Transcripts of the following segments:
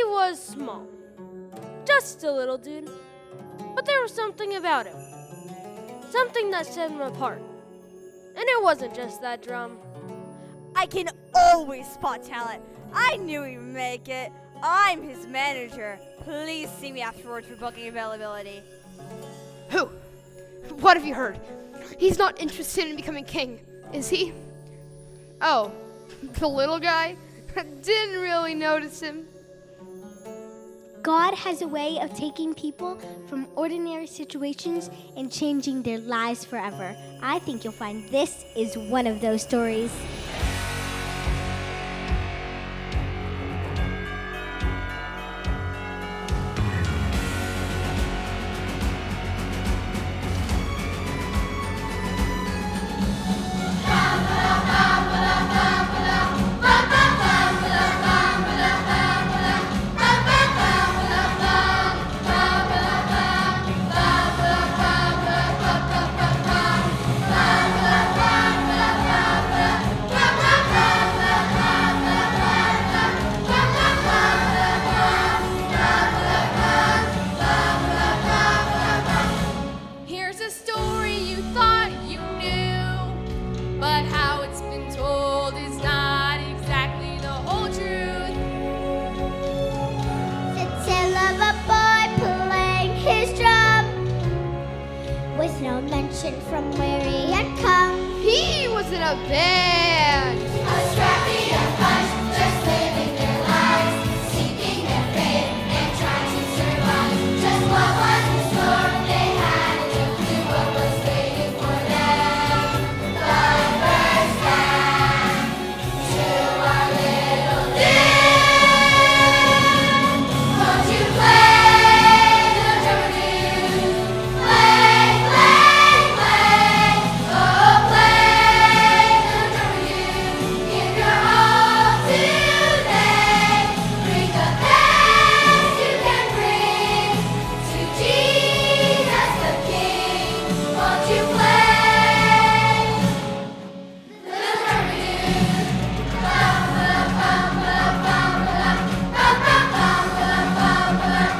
was small. Just a little dude. But there was something about him. Something that set him apart. And it wasn't just that drum. I can always spot talent. I knew he'd make it. I'm his manager. Please see me afterwards for booking availability. Who? What have you heard? He's not interested in becoming king, is he? Oh, the little guy? Didn't really notice him. God has a way of taking people from ordinary situations and changing their lives forever. I think you'll find this is one of those stories. Here's a story you thought you knew, but how it's been told is not exactly the whole truth. The tale of a boy playing his drum, with no mention from where he had come. He was in a band. A scrappy bunch just living their lives, seeking their fate and trying to survive. Just what was in store, they had no clue what was waiting for them. The first time to our little town. Won't you play, little drummer dude? Play, play, play. Oh, play, little drummer dude. Give your all today. Bring the best you can bring to Jesus the King. Won't you play, little drummer dude? Bum, bum, bum, bum, bum, bum, bum, bum, bum, bum, bum, bum, bum,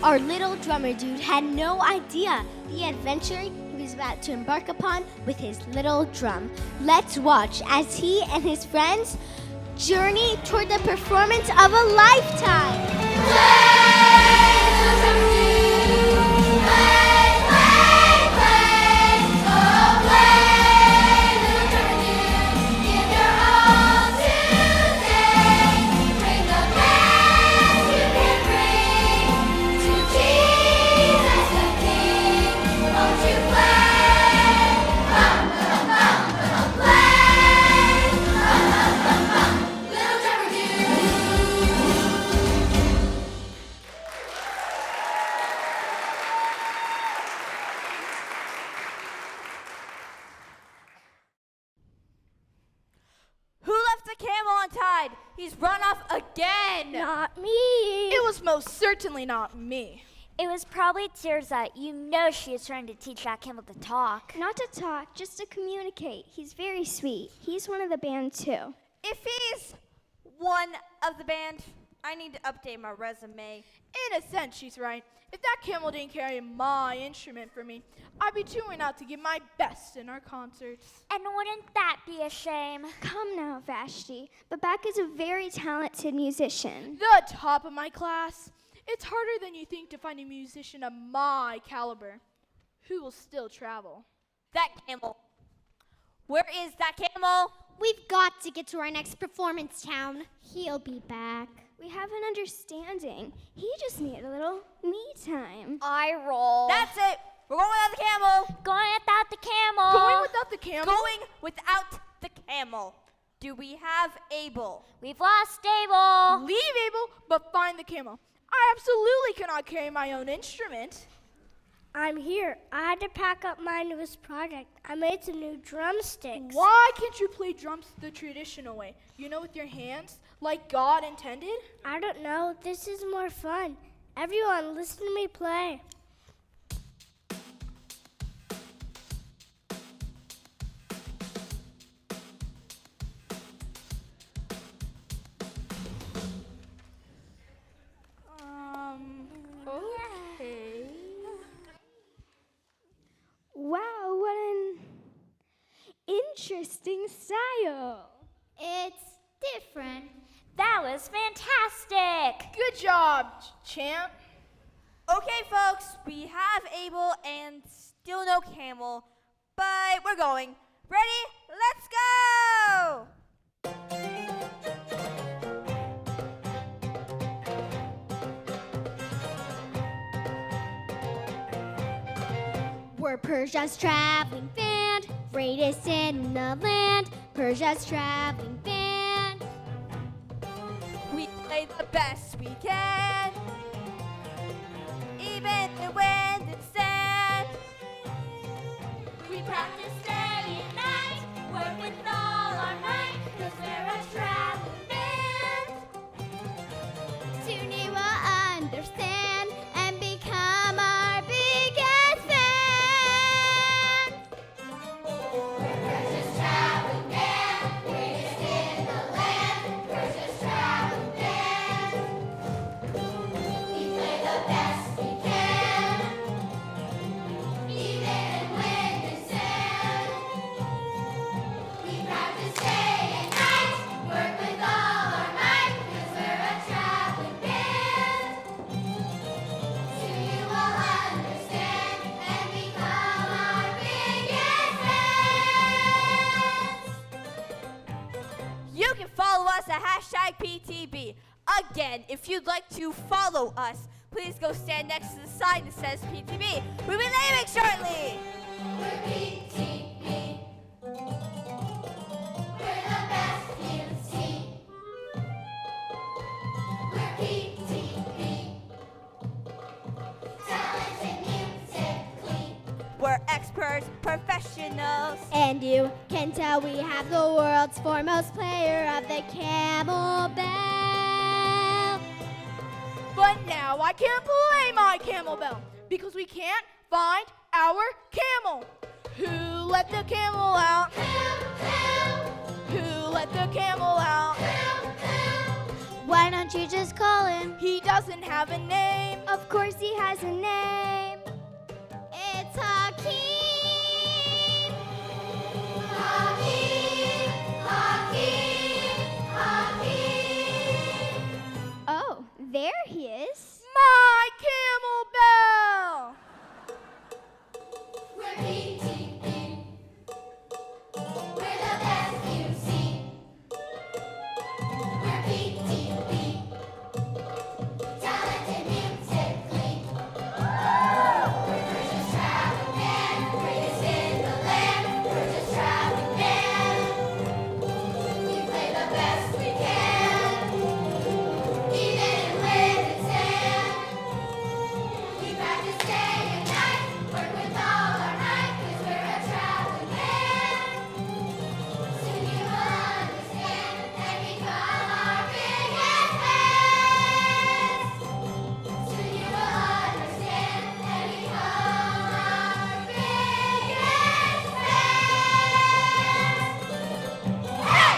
Our little drummer dude had no idea the adventure he was about to embark upon with his little drum. Let's watch as he and his friends journey toward the performance of a lifetime. Who left the camel untied? He's run off again. Not me. It was most certainly not me. It was probably Tirza. You know she is trying to teach that camel to talk. Not to talk, just to communicate. He's very sweet. He's one of the band too. If he's one of the band, I need to update my resume. In a sense, she's right. If that camel didn't carry my instrument for me, I'd be touring out to give my best in our concerts. And wouldn't that be a shame? Come now, Vashti. Babak is a very talented musician. The top of my class. It's harder than you think to find a musician of my caliber who will still travel. That camel. Where is that camel? We've got to get to our next performance town. He'll be back. We have an understanding. He just needed a little me time. I roll. That's it. We're going without the camel. Going without the camel. Going without the camel? Going without the camel. Do we have Abel? We've lost Abel. Leave Abel, but find the camel. I absolutely cannot carry my own instrument. I'm here. I had to pack up my newest project. I made some new drumsticks. Why can't you play drums the traditional way? You know, with your hands, like God intended? I don't know. This is more fun. Everyone, listen to me play. Okay. Wow, what an interesting style. It's different. That was fantastic. Good job, champ. Okay, folks, we have Abel and still no camel, but we're going. Ready? Let's go! We're Persia's traveling band, greatest in the land. Persia's traveling band. We play the best we can, even in wind and sand. We practice day and night, work with all our might, 'cause we're a traveling band. Soon you will understand and become our biggest fans. Persia's traveling band, greatest in the land. Persia's traveling band. We play the best we can, even in wind and sand. We practice day and night, work with all our might, 'cause we're a traveling band. Soon you will understand and become our biggest fans. You can follow us at #PTB. Again, if you'd like to follow us, please go stand next to the sign that says PTB. We'll be leaving shortly. We're PTB. We're the best you've seen. We're PTB. Talented, music, clean. We're experts, professionals. And you can tell we have the world's foremost player of the camel bell. But now I can't play my camel bell because we can't find our camel. Who let the camel out? Who let the camel out? Why don't you just call him? He doesn't have a name. Of course he has a name. It's Hakeem. Hakeem, Hakeem, Hakeem. Oh, there he is. My camel bell! We're PTB. We're the best you've seen. We're PTB. Talented, music, clean. We're Persia's traveling band, greatest in the land. Persia's traveling band. We play the best we can, even in wind and sand. We practice day and night, work with all our might, 'cause we're a traveling band. Soon you will understand and become our biggest fans. Soon you will understand and become our biggest fans. Hey!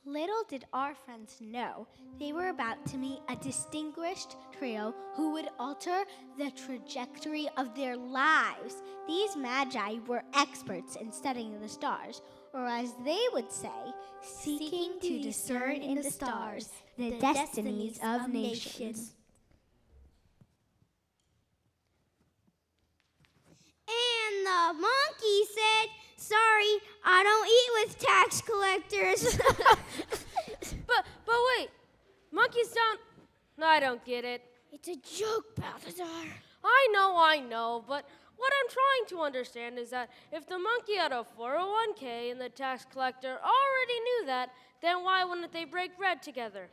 Little did our friends know they were about to meet a distinguished trio who would alter the trajectory of their lives. These magi were experts in studying the stars, or as they would say, seeking to discern in the stars the destinies of nations. And the monkey said, "Sorry, I don't eat with tax collectors." But wait, monkeys don't. I don't get it. It's a joke, Balthazar. I know, but What I'm trying to understand is that if the monkey had a 401k and the tax collector already knew that, then why wouldn't they break bread together?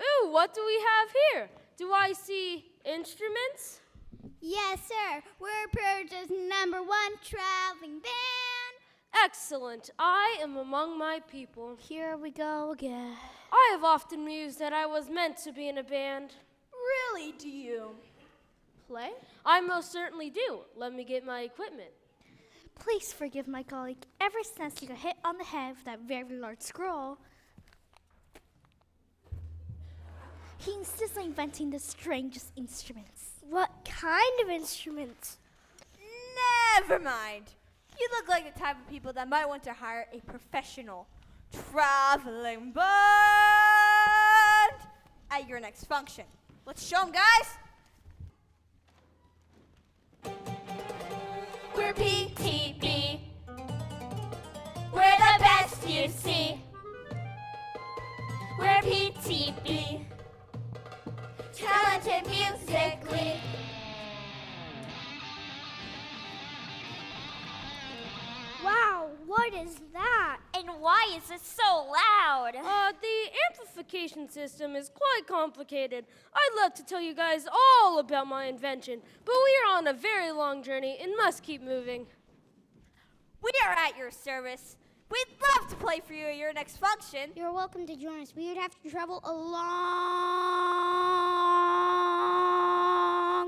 Ooh, what do we have here? Do I see instruments? Yes, sir. We're Perugia's #1 traveling band. Excellent. I am among my people. Here we go again. I have often mused that I was meant to be in a band. Really, do you play? I most certainly do. Let me get my equipment. Please forgive my colleague. Ever since he got hit on the head with that very large scroll, he insists on inventing the strangest instruments. What kind of instruments? Never mind. You look like the type of people that might want to hire a professional traveling band at your next function. Let's show them, guys. We're PTB. We're the best you see. We're PTB. Talented musically. Wow, what is that? And why is it so loud? The amplification system is quite complicated. I'd love to tell you guys all about my invention, but we are on a very long journey and must keep moving. We are at your service. We'd love to play for you at your next function. You're welcome to join us. We would have to travel a long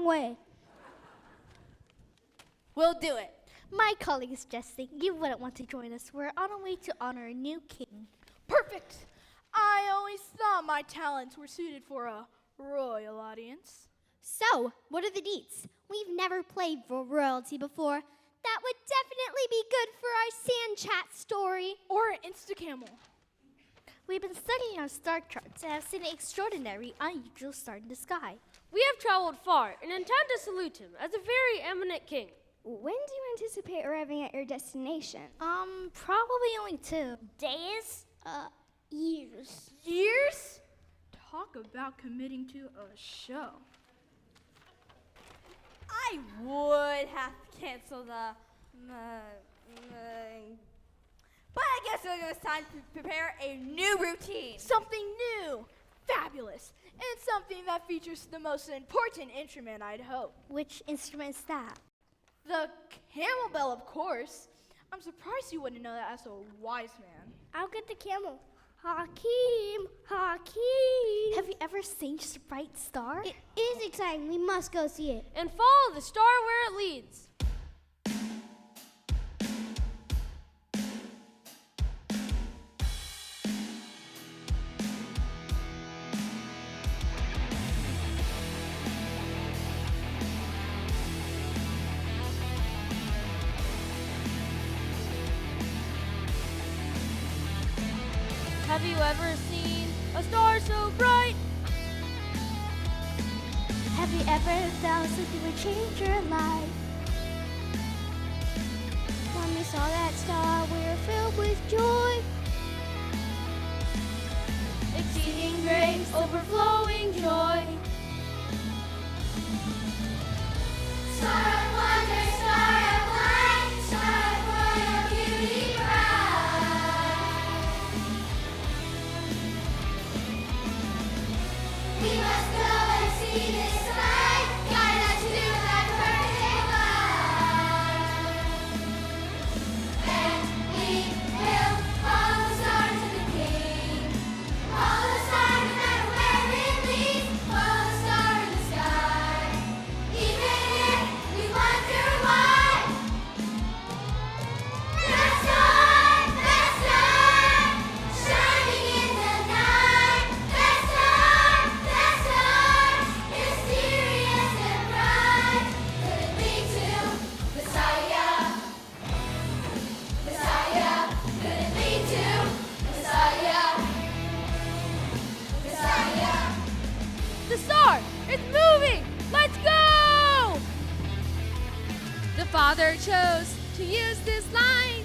way. We'll do it. My colleague is suggesting you wouldn't want to join us. We're on our way to honor a new king. Perfect. I always thought my talents were suited for a royal audience. So, what are the deets? We've never played for royalty before. That would definitely be good for our sand chat story. Or an Instacamel. We've been studying our star charts and have seen an extraordinary, unusual star in the sky. We have traveled far and intend to salute him as a very eminent king. When do you anticipate arriving at your destination? Probably only 2 Days? Years. Years? Talk about committing to a show. I would have to cancel the... but I guess it was time to prepare a new routine. Something new, fabulous, and something that features the most important instrument, I'd hope. Which instrument is that? The camel bell, of course. I'm surprised you wouldn't know that as a wise man. I'll get the camel. Hakeem! Hakeem! Have you ever seen just a bright star? It is exciting. We must go see it. And follow the star where it leads. Have you ever seen a star so bright? Have you ever felt something would change your life? When we saw that star, we were filled with joy. Exceeding grace, overflowing joy. Star of wonder, star of light, star of royal beauty bright. We must go and see this light, guide us to that perfect light. And we will follow the star to the King. Follow the star no matter where it leads. Follow the star in the sky. Even if we wonder why. That star, shining in the night. That star, mysterious and bright. Could it lead to Messiah? Messiah, could it lead to Messiah? Messiah. The star! It's moving! Let's go! The Father chose to use this line.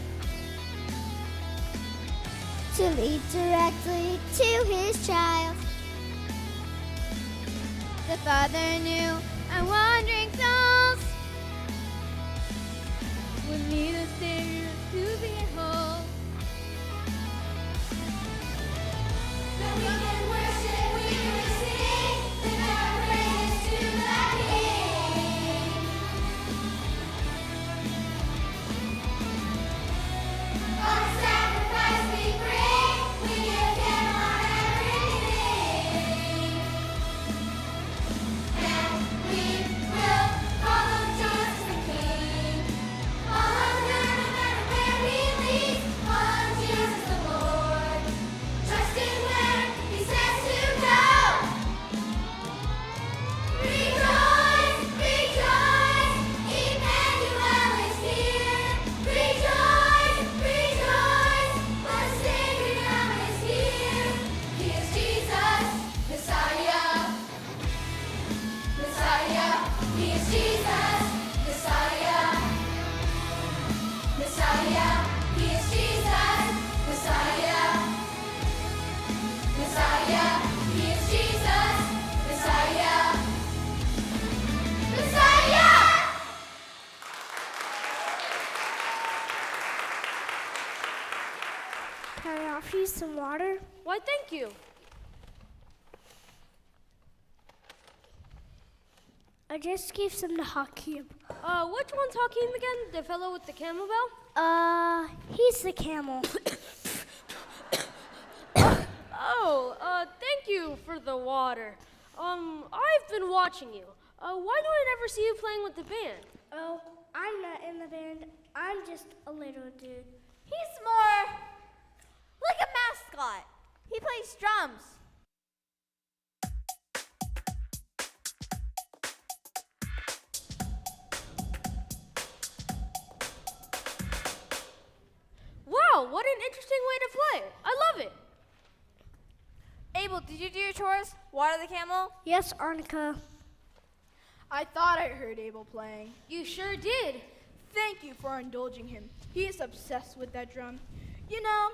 To lead directly to his child. The Father knew our wandering souls. We need a savior to be whole. That we can worship, we can sing, lift our praises to the King. On sacrifice we bring, we give Him our everything. And we will follow Jesus the King. All on Him, no matter where He leads, all on Jesus the Lord. Trusting where He says to go. Rejoice, rejoice, Emmanuel is here. Rejoice, rejoice, the Savior now is here. He is Jesus, Messiah, Messiah. He is Jesus, Messiah, Messiah. He is Jesus, Messiah, Messiah. He is Jesus, Messiah, Messiah. Can I offer you some water? Why, thank you. I just gave some to Hakim. Which one's Hakeem again? The fellow with the camel bell? He's the camel. Thank you for the water. I've been watching you. Why do I never see you playing with the band? Oh, I'm not in the band. I'm just a little dude. He's more like a mascot. He plays drums. Wow, what an interesting way to play. I love it. Abel, did you do your chores? Water the camel? Yes, Arnica. I thought I heard Abel playing. You sure did. Thank you for indulging him. He is obsessed with that drum. You know,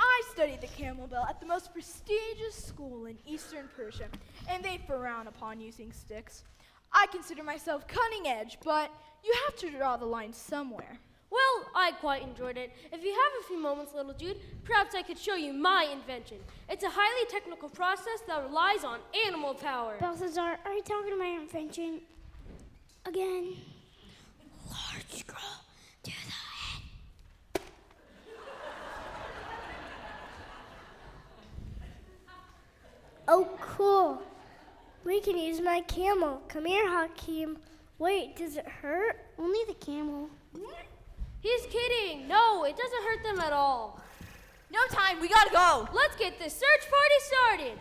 I studied the camel bell at the most prestigious school in Eastern Persia, and they frown upon using sticks. I consider myself cutting edge, but you have to draw the line somewhere. Well, I quite enjoyed it. If you have a few moments, little Jude, perhaps I could show you my invention. It's a highly technical process that relies on animal power. Balthazar, are you talking to my invention again? Large scroll to the head. Oh, cool. We can use my camel. Come here, Hakim. Wait, does it hurt? Only the camel. He's kidding. No, it doesn't hurt them at all. No time, we gotta go. Let's get this search party started.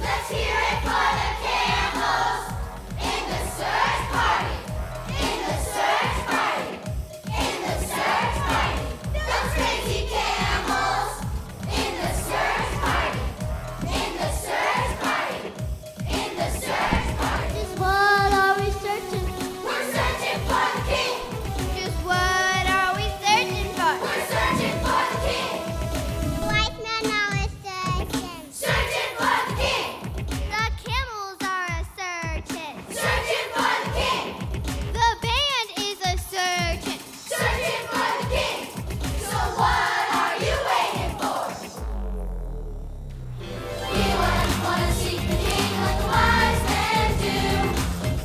Let's hear it for the camels in the search party. In the search party. In the search party. Those crazy camels in the search party. In the search party. In the search party. Just what are we searching? We're searching for the king. Just what are we searching for? We're searching for the king. Wise men are searching. Searching for the king. The camels are a searching. Searching for the king. The band is a searching. Searching for the king. So what are you waiting for? We wanna seek the king like the wise men do.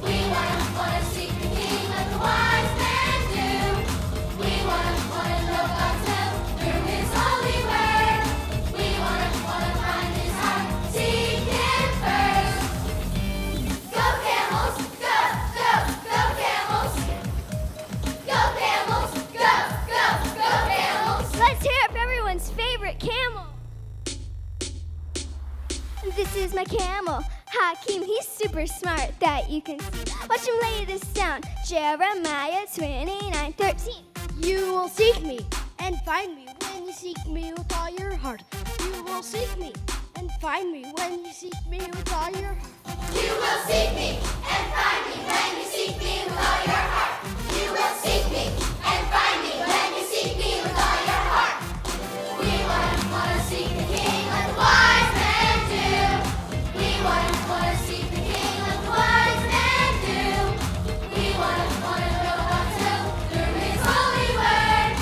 We wanna seek the king like the wise men do. We wanna know God's will through His holy word. We wanna find His heart, seek Him first. Go camels, go, go, go camels. Go camels, go, go, go camels. Let's hear it for everyone's favorite camel. This is my camel, Hakim. He's super smart, that you can see. Watch him lay this down. Jeremiah 29:13. You will seek me and find me when you seek me with all your heart. You will seek me and find me when you seek me with all your heart. You will seek me and find me when you seek me with all your heart. You will seek me and find me when you seek me with all your heart. We wanna seek the King like the wise men do. We wanna seek the King like the wise men do. We wanna know God's will through His holy word.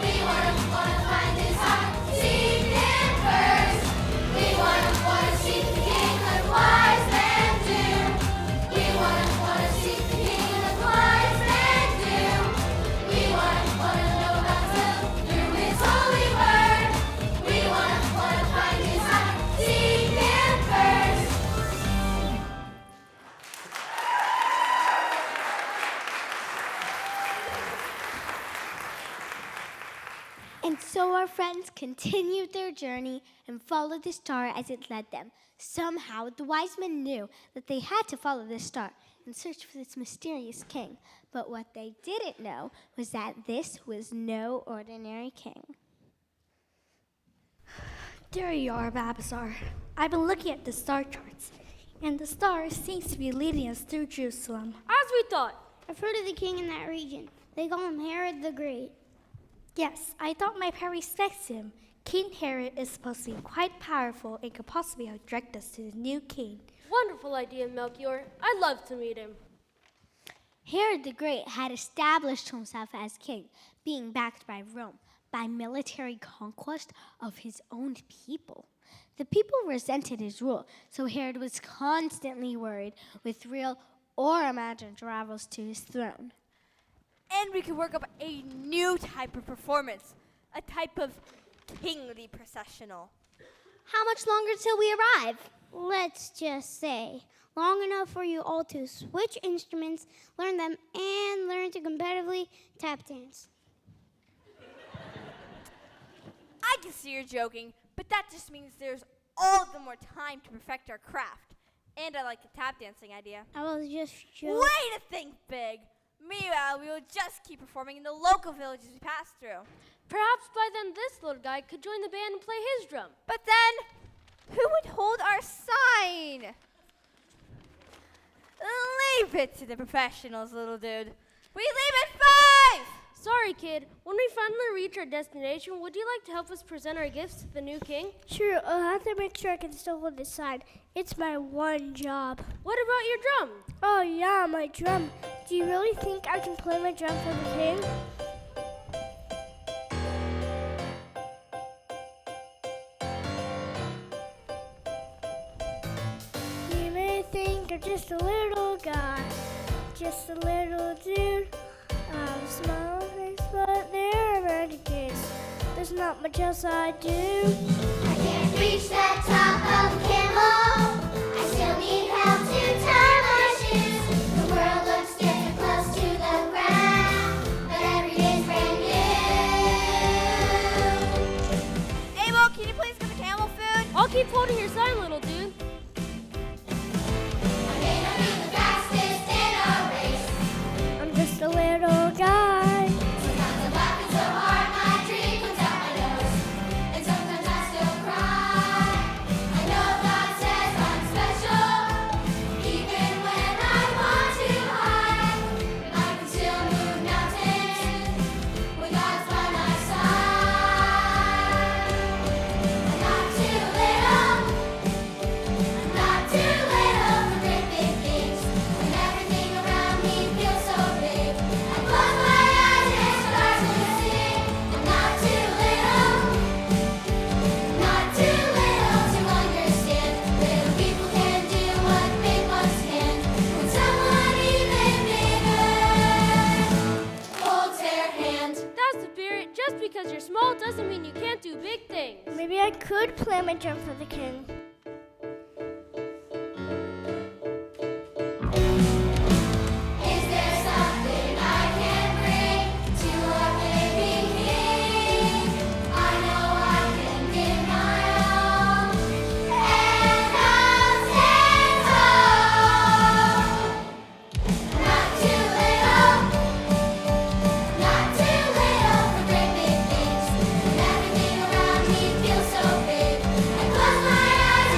We wanna find His heart, seek Him first. We wanna seek the King like the wise men do. We wanna seek the King like the wise men do. We wanna know God's will through His holy word. We wanna find His heart, seek Him first. And so our friends continued their journey and followed the star as it led them. Somehow, the wise men knew that they had to follow the star and search for this mysterious king. But what they didn't know was that this was no ordinary king. There you are, Babasar. I've been looking at the star charts, and the star seems to be leading us through Jerusalem. As we thought. I've heard of the king in that region. They call him Herod the Great. Yes, I thought my parents respects him. King Herod is supposed to be quite powerful and could possibly help direct us to the new king. Wonderful idea, Melchior. I'd love to meet him. Herod the Great had established himself as king, being backed by Rome, by military conquest of his own people. The people resented his rule, so Herod was constantly worried with real or imagined rivals to his throne. And we can work up a new type of performance, a type of kingly processional. How much longer till we arrive? Let's just say long enough for you all to switch instruments, learn them, and learn to competitively tap dance. I can see you're joking, but that just means there's all the more time to perfect our craft. And I like the tap dancing idea. I was just joking. Way to think big! Meanwhile, we will just keep performing in the local villages we pass through. Perhaps by then this little guy could join the band and play his drum. But then, who would hold our sign? Leave it to the professionals, little dude. We leave at 5! Sorry, kid. When we finally reach our destination, would you like to help us present our gifts to the new king? Sure, I'll have to make sure I can still hold the sign. It's my one job. What about your drum? Oh yeah, my drum. Do you really think I can play my drum for the king? You may think I'm just a little guy, just a little dude. I have a small face, but there are many kids. There's not much else I do. I can't reach that top of the camel. I still need help to tie my shoes. The world looks getting close to the ground, but every day's brand new. Abel, can you please get the camel food? I'll keep holding your sign, little dude. I may not be the fastest in a race. I'm just a little guy. Sometimes I'm laughing so hard my drink comes out my nose, and sometimes I still cry. I know God says I'm special, even when I want to hide. I can still move mountains when God's by my side. I'm not too little. I'm not too little for great big things. When everything around me feels so big, I close my eyes and start to sing. I'm not too little. Not too little to understand. Little people can do what big ones can. When someone even bigger holds their hand. That's the spirit. Just because you're small doesn't mean you can't do big things. Maybe I could play my drum for the king. Is there something I can bring to our baby king? I know I can give my all, and I'll stand tall. Not too little, not too little for great big things. When everything around me feels so big, I close my eyes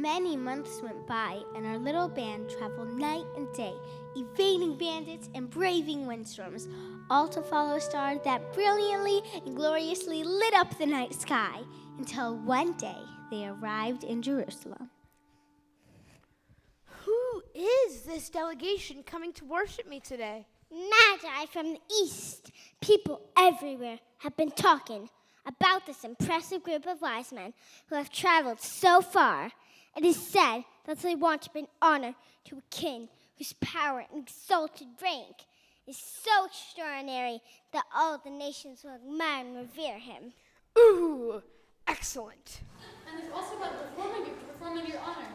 Many months went by, and our little band traveled night and day, evading bandits and braving windstorms, all to follow a star that brilliantly and gloriously lit up the night sky, until one day they arrived in Jerusalem. Who is this delegation coming to worship me today? Magi from the east. People everywhere have been talking about this impressive group of wise men who have traveled so far. It is said that they want to bring honor to a king whose power and exalted rank is so extraordinary that all the nations will admire and revere him. Ooh, excellent. And they've also got a performing group to perform in your honor.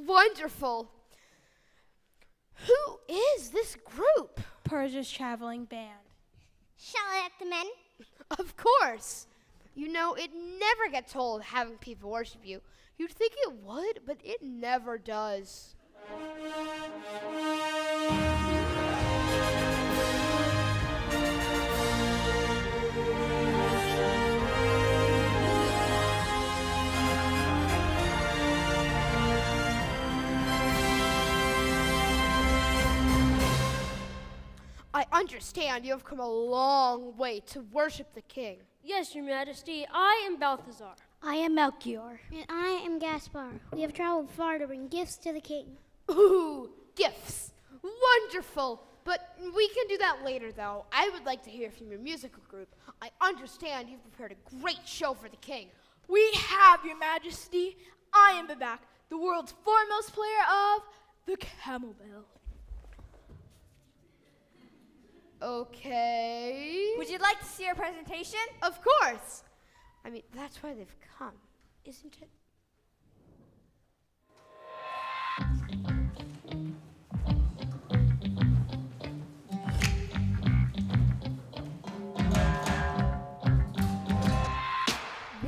Wonderful. Who is this group? Persia's traveling band. Shall I let them in? Of course. You know, it never gets old having people worship you. You'd think it would, but it never does. I understand you have come a long way to worship the king. Yes, Your Majesty, I am Balthazar. I am Melchior. And I am Gaspar. We have traveled far to bring gifts to the king. Ooh, gifts. Wonderful. But we can do that later, though. I would like to hear from your musical group. I understand you've prepared a great show for the king. We have, Your Majesty. I am Babak, the world's foremost player of the camel bell. Okay. Would you like to see our presentation? Of course. I mean, that's why they've come, isn't it?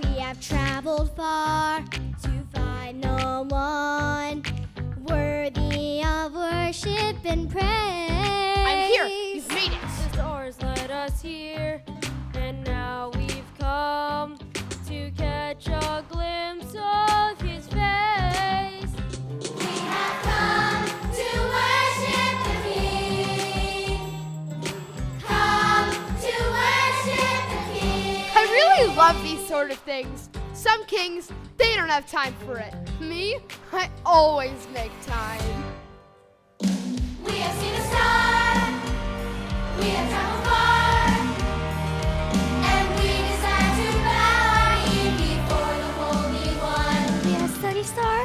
We have traveled far to find no one worthy of worship and praise. I'm here. You've made it. The stars led us here, and now we've come to catch a glimpse of his face. We have come to worship the King. Come to worship the King. I really love these sort of things. Some kings, they don't have time for it. Me, I always make time. We have seen a star. We have traveled far. And we desire to bow our ear before the Holy One. We are a study star,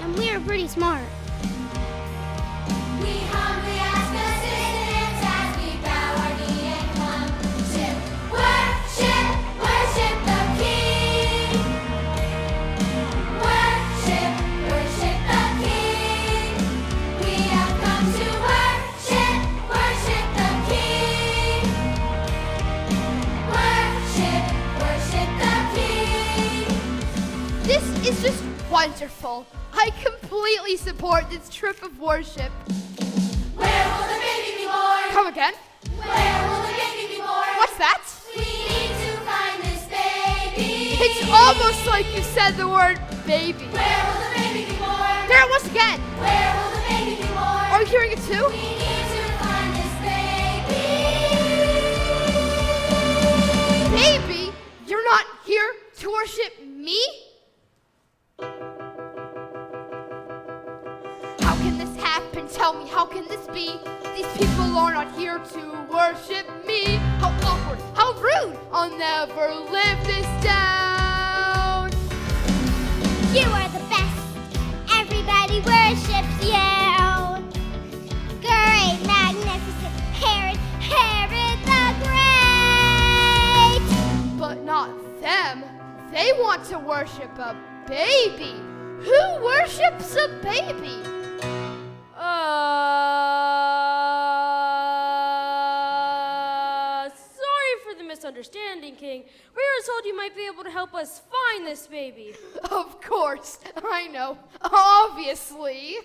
and we are pretty smart. We humbly ask assistance as we bow our knee and come to worship, worship the King. Worship, worship the King. We have come to worship, worship the King. Worship, worship the King. This is just wonderful. I completely support this trip of worship. Where will the baby be born? Come again? Where will the baby be born? What's that? We need to find this baby. It's almost like you said the word baby. Where will the baby be born? There it was again. Where will the baby be born? Are you hearing it too? We need to find this baby. Baby, you're not here to worship me? How can this happen? Tell me, how can this be? These people are not here to worship me. How awkward, how rude. I'll never live this down. You are the best. Everybody worships you. Great, magnificent Herod, Herod the Great. But not them. They want to worship a baby. Who worships a baby? Sorry for the misunderstanding, King. We were told you might be able to help us find this baby. Of course, I know. Obviously.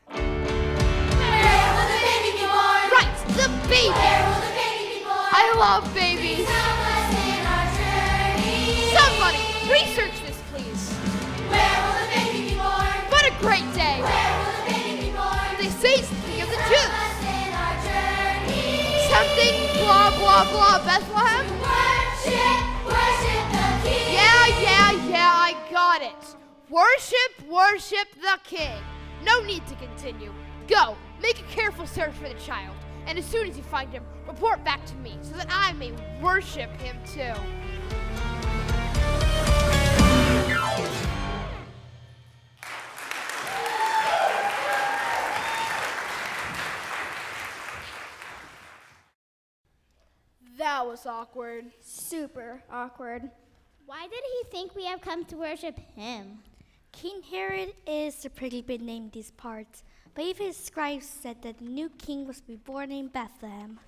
Where will the baby be born? Right, the baby. Where will the baby be born? I love babies. Help us in our journey. Somebody, research this, please. Where will the baby something, blah, blah, blah, Bethlehem? Worship, worship the King. Yeah, I got it. Worship the King. No need to continue. Go, make a careful search for the child, and as soon as you find him, report back to me so that I may worship him too. That was awkward. Super awkward. Why did he think we have come to worship him? King Herod is a pretty big name in these parts, but even his scribes said that the new king was to be born in Bethlehem.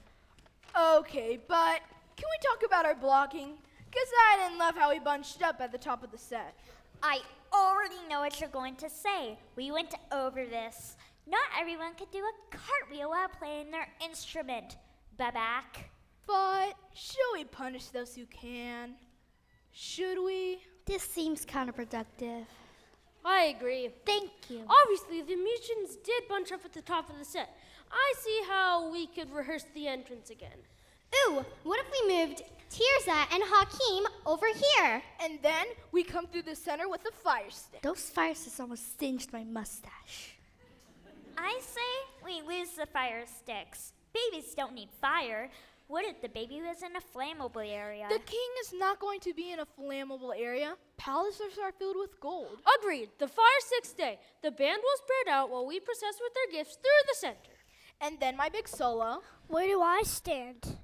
Okay, but can we talk about our blocking? Because I didn't love how we bunched up at the top of the set. I already know what you're going to say. We went over this. Not everyone could do a cartwheel while playing their instrument. Babak. But should we punish those who can? Should we? This seems counterproductive. I agree. Thank you. Obviously, the musicians did bunch up at the top of the set. I see how we could rehearse the entrance again. Ooh, what if we moved Tirza and Hakeem over here? And then we come through the center with a fire stick. Those fire sticks almost singed my mustache. I say we lose the fire sticks. Babies don't need fire. What if the baby was in a flammable area? The king is not going to be in a flammable area. Palaces are filled with gold. Agreed. The fire sticks stay. The band will spread out while we process with their gifts through the center. And then my big solo, Where do I stand?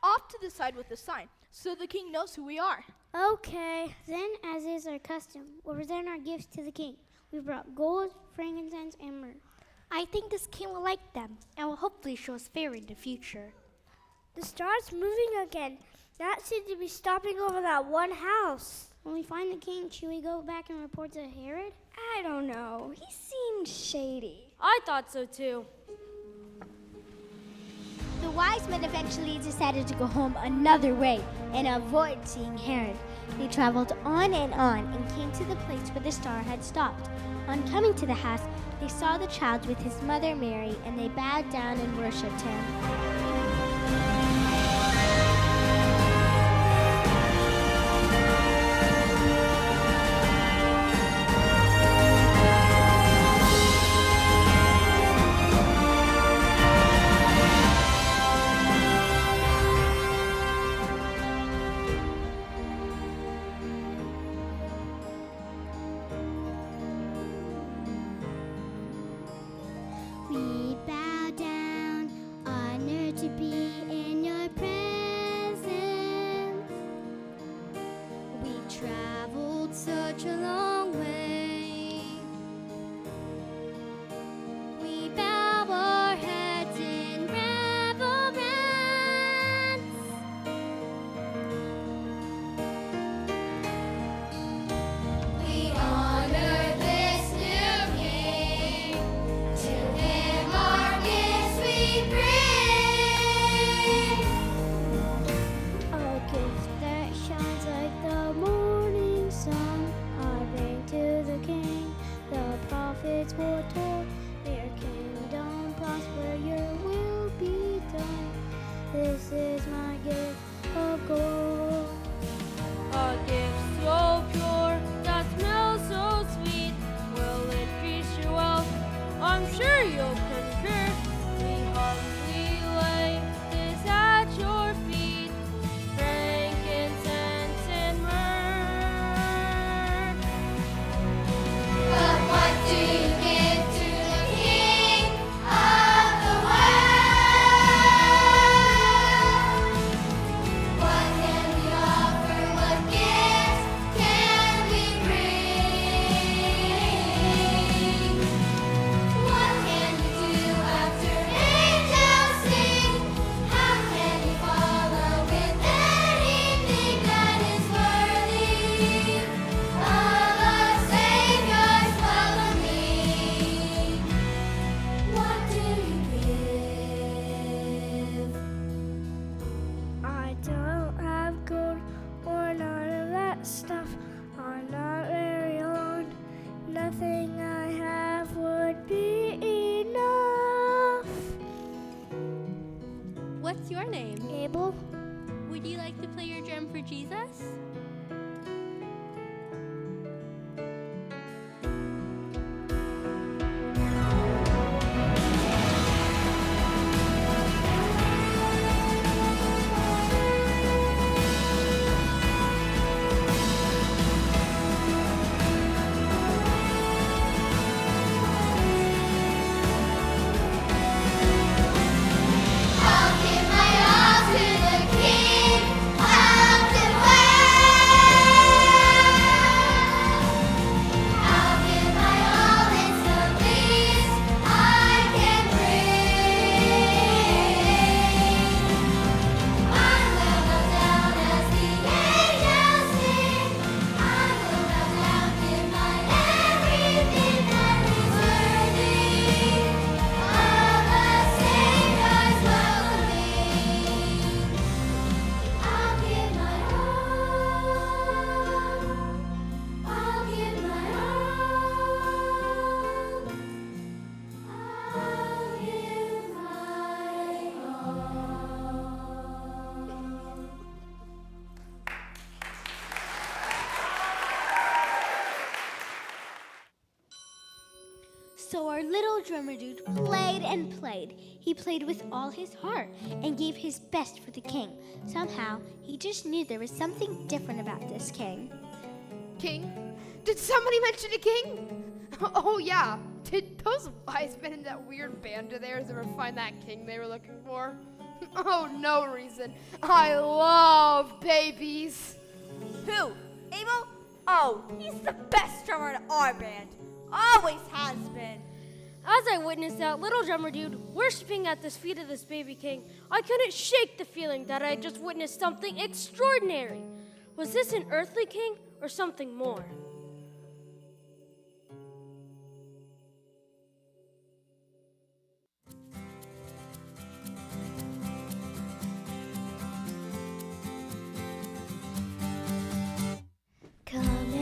off to the side with the sign, so the king knows who we are. Okay. Then, as is our custom, we'll present our gifts to the king. We brought gold, frankincense, and myrrh. I think this king will like them and will hopefully show us favor in the future. The star's moving again. That seemed to be stopping over that one house. When we find the king, should we go back and report to Herod? I don't know. He seemed shady. I thought so too. The wise men eventually decided to go home another way and avoid seeing Herod. They traveled on and came to the place where the star had stopped. On coming to the house, they saw the child with his mother Mary, and they bowed down and worshipped him. We bow down, honored to be in your presence. We traveled such a long way. We bow our heads in reverence. We honor this new king. To him our gifts we bring. A gift that shines like the morning sun. I bring to the king. The prophets foretold their kingdom prosper. Your will be done. This is my gift of gold. A gift so pure that smells so sweet will increase your wealth. I'm sure you'll concur. We humbly lay this at your feet, frankincense and myrrh. But what do you give to the King of the world? What can we offer? What gifts can we bring? What can we do after angels sing? How can we follow with anything that is worthy of our Savior's welcoming? What do you give? I don't have gold or none of that stuff. I'm not very old. Nothing I have would be enough. What's your drum for Jesus? I'll give my all to the King of the world. I'll give my all, it's the least I can bring. I will bow down as the angels sing. I will bow down, give my everything that is worthy of a Savior's welcoming. I'll give my all. I'll give my all. I'll give my all. So our little drummer dude played and played. He played with all his heart and gave his best for the king. Somehow, he just knew there was something different about this king. King? Did somebody mention a king? Oh, yeah. Did those wise men in that weird band of theirs ever find that king they were looking for? Oh, no reason. I love babies. Who? Abel? Oh, he's the best drummer in our band. Always has been. As I witnessed that little drummer dude worshiping at the feet of this baby king, I couldn't shake the feeling that I had just witnessed something extraordinary. Was this an earthly king or something more? Come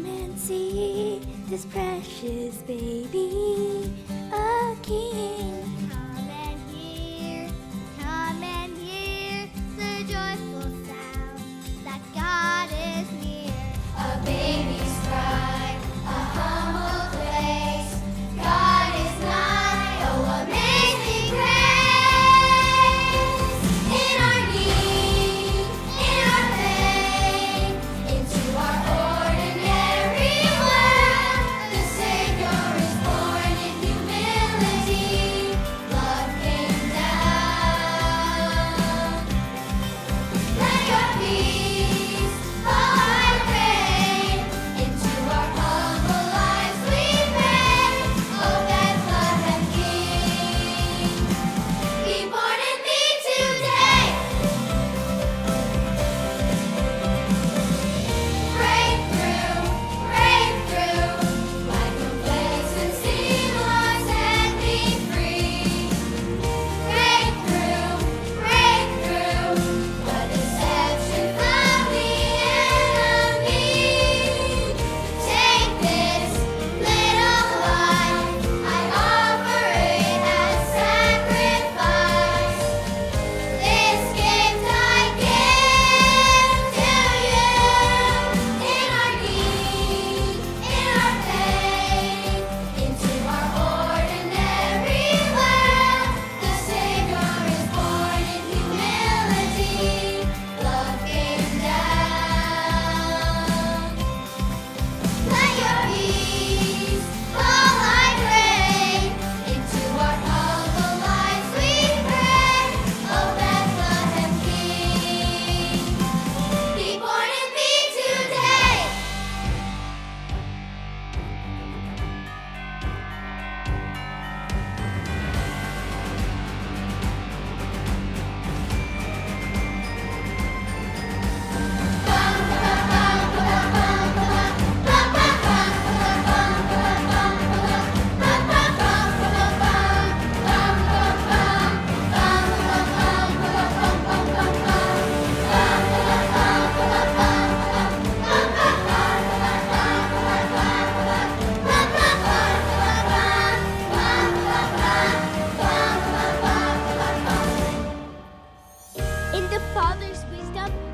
and see this precious baby, a king. Come and hear the joyful sound that God is near. A baby's cry, a humble place. God is nigh, oh amazing grace. In our need, in our pain, into our ordinary world, the Savior is born in humility.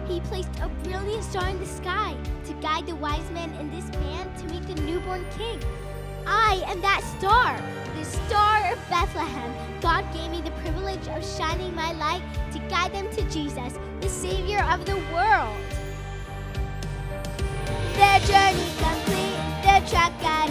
He placed a brilliant star in the sky to guide the wise men in this band to meet the newborn king. I am that star, the star of Bethlehem. God gave me the privilege of shining my light to guide them to Jesus, the Savior of the world. Their journey complete, their track guide.